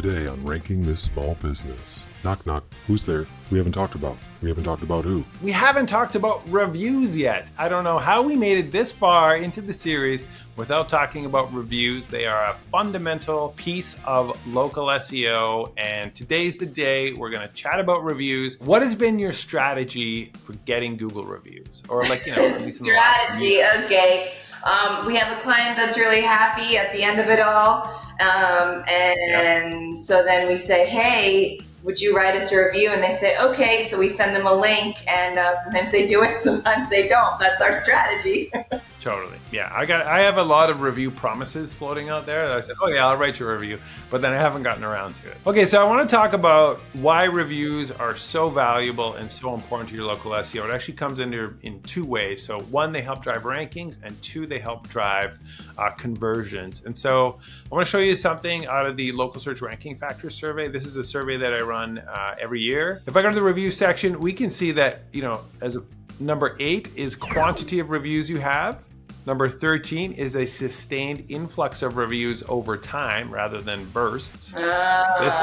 Today on Ranking This Small Business. Knock, knock. Who's there? We haven't talked about who. We haven't talked about reviews yet. I don't know how we made it this far into the series without talking about reviews. They are a fundamental piece of local SEO, and today's the day we're going to chat about reviews. What has been your strategy for getting Google reviews? Or at least strategy, okay. We have a client that's really happy at the end of it all. So then we say, hey, would you write us a review? And they say, okay. So we send them a link, and sometimes they do it, sometimes they don't. That's our strategy. Totally. Yeah. I have a lot of review promises floating out there. I said, oh yeah, I'll write you a review, but then I haven't gotten around to it. Okay. So I want to talk about why reviews are so valuable and so important to your local SEO. It actually comes in two ways. So one, they help drive rankings, and two, they help drive conversions. And so I want to show you something out of the local search ranking factor survey. This is a survey that I run every year. If I go to the review section, we can see that, as number 8 is quantity of reviews you have. Number 13 is a sustained influx of reviews over time rather than bursts. This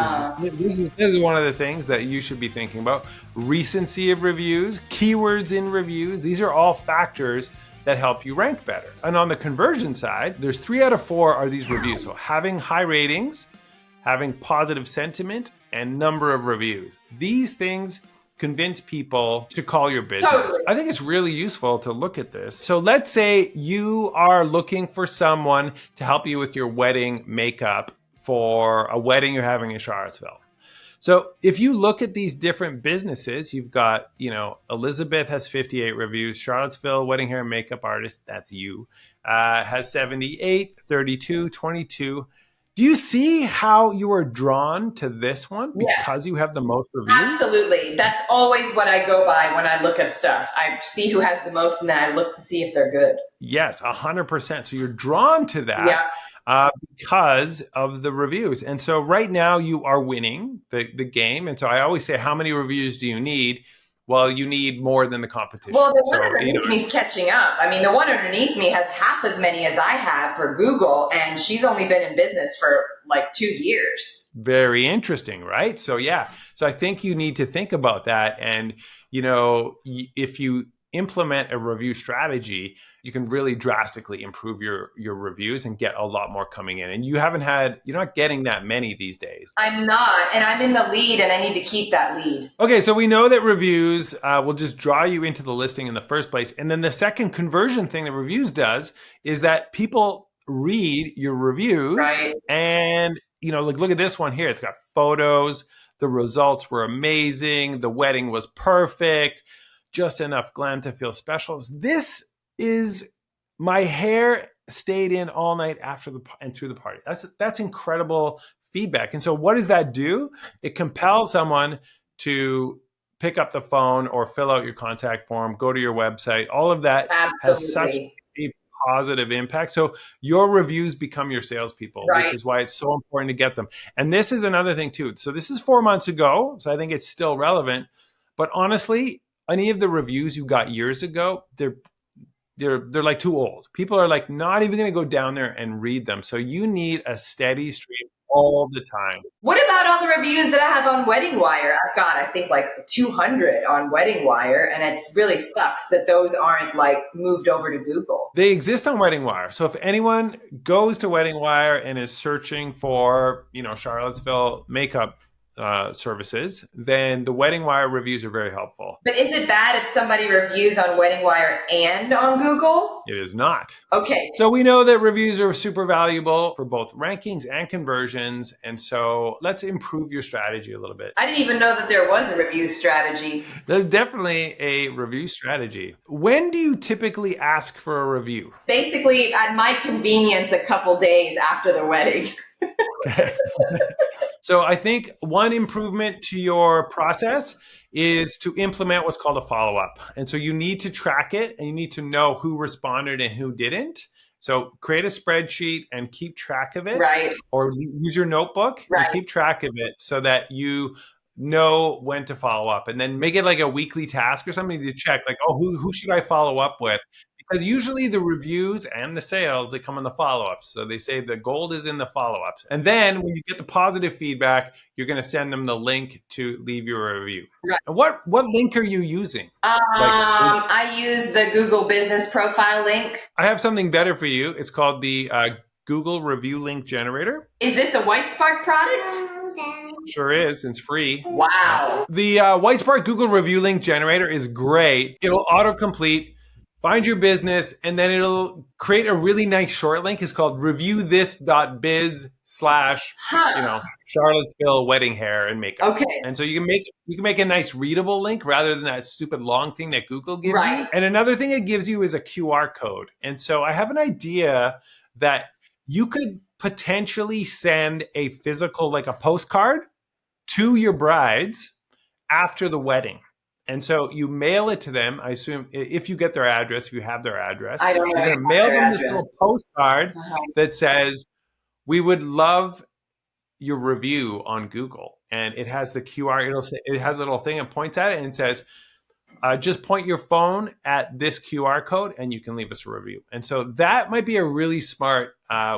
is one of the things that you should be thinking about. Recency of reviews, keywords in reviews, these are all factors that help you rank better. And on the conversion side, there's 3 out of 4 are these reviews. So having high ratings, having positive sentiment, and number of reviews. These things convince people to call your business. Totally. I think it's really useful to look at this. So let's say you are looking for someone to help you with your wedding makeup for a wedding you're having in Charlottesville. So if you look at these different businesses, you've got, Elizabeth has 58 reviews, Charlottesville wedding hair and makeup artist, that's you, has 78, 32, 22. Do you see how you are drawn to this one because you have the most reviews? Absolutely. That's always what I go by when I look at stuff. I see who has the most, and then I look to see if they're good. Yes, 100%. So you're drawn to that because of the reviews. And so right now you are winning the game. And so I always say, how many reviews do you need? Well, you need more than the competition. Well, the one underneath me is catching up. I mean, the one underneath me has half as many as I have for Google, and she's only been in business for like 2 years. Very interesting, right? So so I think you need to think about that. And, if you implement a review strategy, you can really drastically improve your reviews and get a lot more coming in. And you're not getting that many these days. I'm not, and I'm in the lead, and I need to keep that lead. Okay, so we know that reviews will just draw you into the listing in the first place. And then the second conversion thing that reviews does is that people read your reviews. Right. And, look at this one here. It's got photos. The results were amazing. The wedding was perfect. Just enough glam to feel special. This is my hair stayed in all night after and through the party. That's incredible feedback. And so what does that do? It compels someone to pick up the phone or fill out your contact form, go to your website. All of that has such a positive impact. So your reviews become your salespeople, which is why it's so important to get them. And this is another thing too. So this is 4 months ago. So I think it's still relevant. But honestly, any of the reviews you got years ago, they're like too old. People are like not even going to go down there and read them. So you need a steady stream all the time. What about all the reviews that I have on Wedding Wire? I've got, I think, like 200 on Wedding Wire, and it really sucks that those aren't moved over to Google. They exist on Wedding Wire. So if anyone goes to Wedding Wire and is searching for, Charlottesville makeup services, then the Wedding Wire reviews are very helpful. But is it bad if somebody reviews on Wedding Wire and on Google? It is not. Okay. So we know that reviews are super valuable for both rankings and conversions. And so let's improve your strategy a little bit. I didn't even know that there was a review strategy. There's definitely a review strategy. When do you typically ask for a review? Basically, at my convenience, a couple days after the wedding. So I think one improvement to your process is to implement what's called a follow-up. And so you need to track it, and you need to know who responded and who didn't. So create a spreadsheet and keep track of it. Right. Or use your notebook and keep track of it so that you know when to follow up. And then make it like a weekly task or something to check, like, who should I follow up with? because usually the reviews and the sales, they come in the follow-ups. So they say the gold is in the follow-ups. And then when you get the positive feedback, you're going to send them the link to leave your review. Right. And what link are you using? I use the Google business profile link. I have something better for you. It's called the Google Review Link Generator. Is this a Whitespark product? Sure is. It's free. Wow. The Whitespark Google Review Link Generator is great. It'll autocomplete, find your business, and then it'll create a really nice short link. It's called reviewthis.biz / Charlottesville wedding hair and makeup. Okay. And so you can make a nice readable link rather than that stupid long thing that Google gives you. And another thing it gives you is a QR code. And so I have an idea that you could potentially send a physical, like a postcard, to your brides after the wedding. And so you mail it to them. I assume if you get their address, if you have their address, I don't know. you're going to mail them this little postcard that says, "We would love your review on Google." And it has the QR. It has a little thing and points at it and it says, just point your phone at this QR code and you can leave us a review. And so that might be a really smart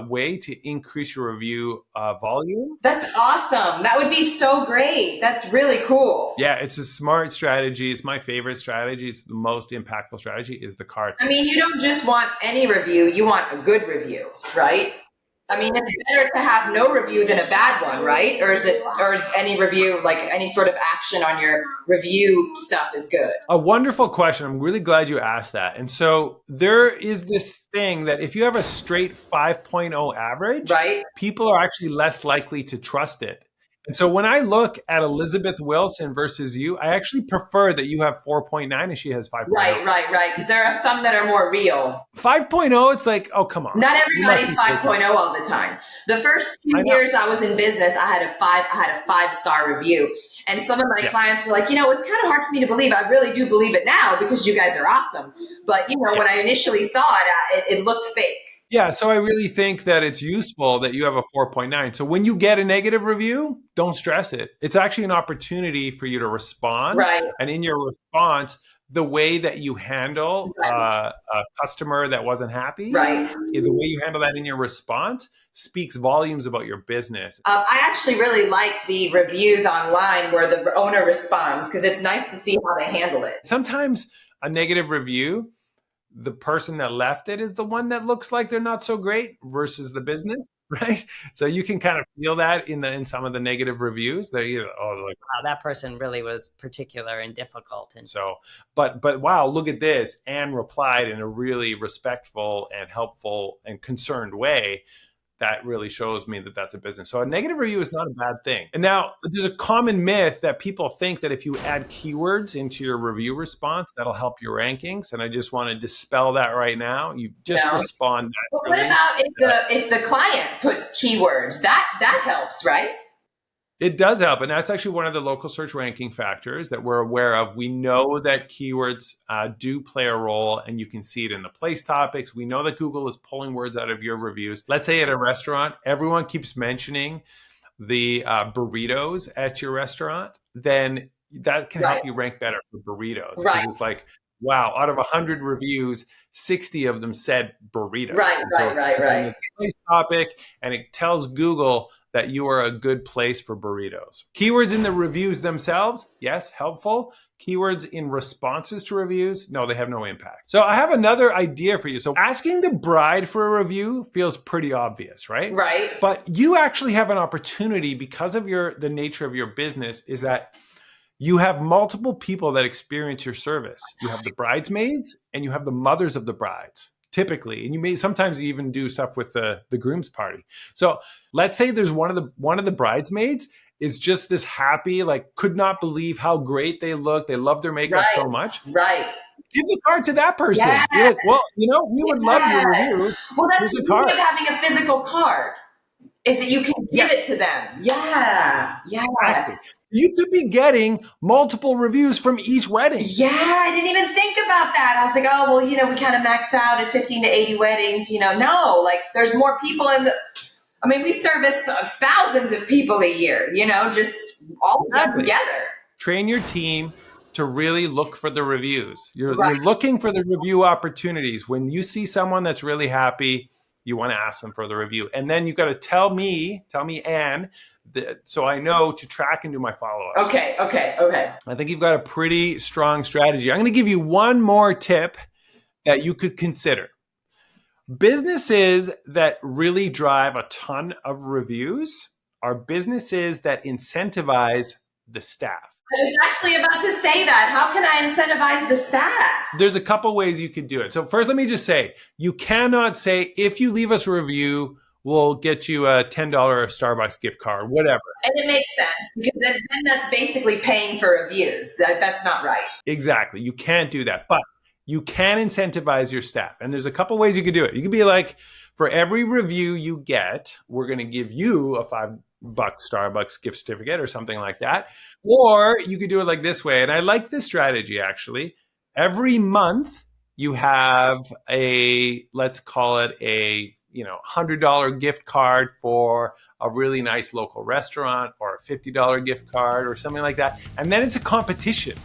way to increase your review volume. That's awesome. That would be so great. That's really cool. Yeah, it's a smart strategy. It's my favorite strategy. It's the most impactful strategy is the card. I mean, you don't just want any review. You want a good review, right? I mean, it's better to have no review than a bad one, right? Or is any review, like any sort of action on your review stuff is good? A wonderful question. I'm really glad you asked that. And so there is this thing that if you have a straight 5.0 average, right, people are actually less likely to trust it. And so when I look at Elizabeth Wilson versus you, I actually prefer that you have 4.9 and she has 5.0. Right. Because there are some that are more real. 5.0, it's like, oh, come on. Not everybody's 5.0 all the time. The first 2 years I was in business, I had a 5-star review. And some of my clients were like, it's kind of hard for me to believe. I really do believe it now because you guys are awesome. But, when I initially saw it looked fake. Yeah, so I really think that it's useful that you have a 4.9. So when you get a negative review, don't stress it. It's actually an opportunity for you to respond. Right. And in your response, the way that you handle a customer that wasn't happy, the way you handle that in your response speaks volumes about your business. I actually really like the reviews online where the owner responds because it's nice to see how they handle it. Sometimes a negative review, the person that left it is the one that looks like they're not so great versus the business, right? So you can kind of feel that in some of the negative reviews. They're either, wow, that person really was particular and difficult. And so, but wow, look at this. Anne replied in a really respectful and helpful and concerned way. That really shows me that that's a business. So a negative review is not a bad thing. And now there's a common myth that people think that if you add keywords into your review response, that'll help your rankings. And I just want to dispel that right now. You just respond naturally. But what about if the client puts keywords? That helps, right? It does help. And that's actually one of the local search ranking factors that we're aware of. We know that keywords do play a role, and you can see it in the place topics. We know that Google is pulling words out of your reviews. Let's say at a restaurant, everyone keeps mentioning the burritos at your restaurant, then that can help you rank better for burritos. Because it's like, wow, out of 100 reviews, 60 of them said burritos. Right. It's a place topic, and it tells Google that you are a good place for burritos. Keywords in the reviews themselves, yes, helpful. Keywords in responses to reviews, no, they have no impact. So I have another idea for you. So asking the bride for a review feels pretty obvious, right? Right. But you actually have an opportunity because of the nature of your business is that you have multiple people that experience your service. You have the bridesmaids and you have the mothers of the brides. Typically, and you may sometimes even do stuff with the groom's party. So let's say there's one of the bridesmaids is just this happy, like could not believe how great they look. They love their makeup so much. Right. Give the card to that person. Yes. You're like, well, we would love your review. Well, that's the beauty of having a physical card. Is that you can give it to them. Yeah. Yes. Exactly. You could be getting multiple reviews from each wedding. Yeah, I didn't even think about that. I was like, oh, well, we kind of max out at 15 to 80 weddings. No, like there's more people we service thousands of people a year, just all of them together. Train your team to really look for the reviews. You're Right. looking for the review opportunities. When you see someone that's really happy, you want to ask them for the review. And then you got to tell me, Anne, so I know to track and do my follow-ups. Okay. I think you've got a pretty strong strategy. I'm going to give you one more tip that you could consider. Businesses that really drive a ton of reviews are businesses that incentivize the staff. I was actually about to say that. How can I incentivize the staff? There's a couple ways you could do it. So first, let me just say, you cannot say, if you leave us a review, we'll get you a $10 Starbucks gift card, whatever. And it makes sense because then that's basically paying for reviews. That's not right. Exactly. You can't do that. But you can incentivize your staff. And there's a couple ways you could do it. You could be like, for every review you get, we're going to give you a $5 Starbucks gift certificate or something like that. Or you could do it like this way. And I like this strategy, actually. Every month you have let's call it a $100 gift card for a really nice local restaurant, or a $50 gift card or something like that. And then it's a competition.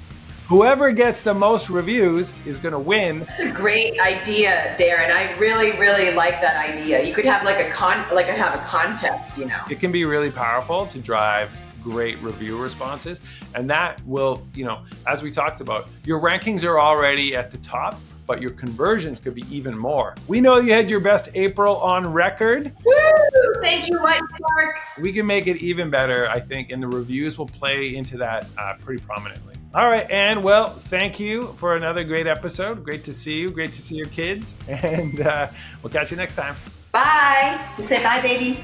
Whoever gets the most reviews is going to win. That's a great idea, Darren. I really, really like that idea. You could have have a contest, It can be really powerful to drive great review responses. And that will, as we talked about, your rankings are already at the top, but your conversions could be even more. We know you had your best April on record. Woo! Thank you, Whitespark. We can make it even better, I think, and the reviews will play into that pretty prominently. All right, Anne, well, thank you for another great episode. Great to see you. Great to see your kids. And we'll catch you next time. Bye. You say bye, baby.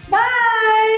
Bye.